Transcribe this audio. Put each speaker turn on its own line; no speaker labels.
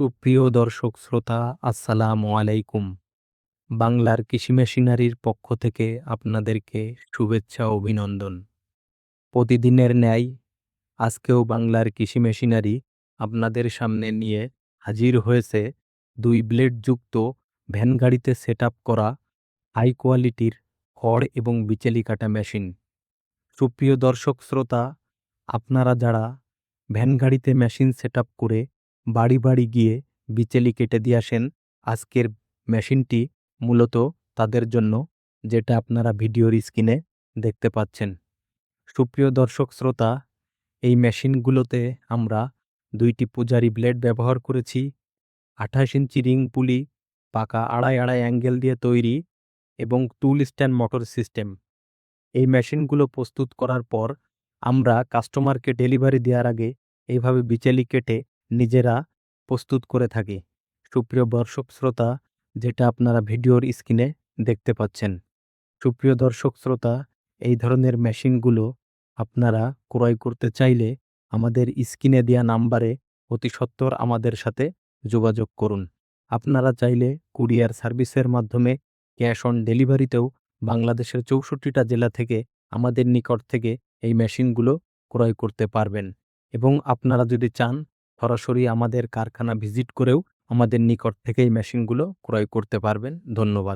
সুপ্রিয় দর্শক শ্রোতা, আসসালামু আলাইকুম। বাংলার কৃষি মেশিনারির পক্ষ থেকে আপনাদেরকে শুভেচ্ছা ও অভিনন্দন। প্রতিদিনের ন্যায় আজকেও বাংলার কৃষি মেশিনারি আপনাদের সামনে নিয়ে হাজির হয়েছে ২ ব্লেডযুক্ত ভ্যান গাড়িতে সেটআপ করা হাই কোয়ালিটির খড় এবং বিচেলি কাটা মেশিন। সুপ্রিয় দর্শক শ্রোতা, আপনারা যারা ভ্যান গাড়িতে মেশিন সেটআপ করে বাড়ি বাড়ি গিয়ে বিচেলি কেটে দিয়ে আসেন, আজকের মেশিনটি মূলত তাদের জন্য, যেটা আপনারা ভিডিওর স্ক্রিনে দেখতে পাচ্ছেন। সুপ্রিয় দর্শক শ্রোতা, এই মেশিনগুলোতে আমরা ২টি পূজারি ব্লেড ব্যবহার করেছি, ২৮ ইঞ্চি রিং পুলি, পাকা আড়াই আড়াই অ্যাঙ্গেল দিয়ে তৈরি এবং টুল স্ট্যান্ড মোটর সিস্টেম। এই মেশিনগুলো প্রস্তুত করার পর আমরা কাস্টমারকে ডেলিভারি দেওয়ার আগে এইভাবে বিচেলি কেটে নিজেরা প্রস্তুত করে থাকি। সুপ্রিয় দর্শক শ্রোতা, যেটা আপনারা ভিডিওর স্ক্রিনে দেখতে পাচ্ছেন। সুপ্রিয় দর্শক শ্রোতা, এই ধরনের মেশিনগুলো আপনারা ক্রয় করতে চাইলে আমাদের স্ক্রিনে দেওয়া নাম্বারে অতি সত্বর আমাদের সাথে যোগাযোগ করুন। আপনারা চাইলে কুরিয়ার সার্ভিসের মাধ্যমে ক্যাশ অন ডেলিভারিতেও বাংলাদেশের ৬৪টা জেলা থেকে আমাদের নিকট থেকে এই মেশিনগুলো ক্রয় করতে পারবেন এবং আপনারা যদি চান সরাসরি আমাদের কারখানা ভিজিট করেও আমাদের নিকট থেকে এই মেশিনগুলো ক্রয় করতে পারবেন। ধন্যবাদ।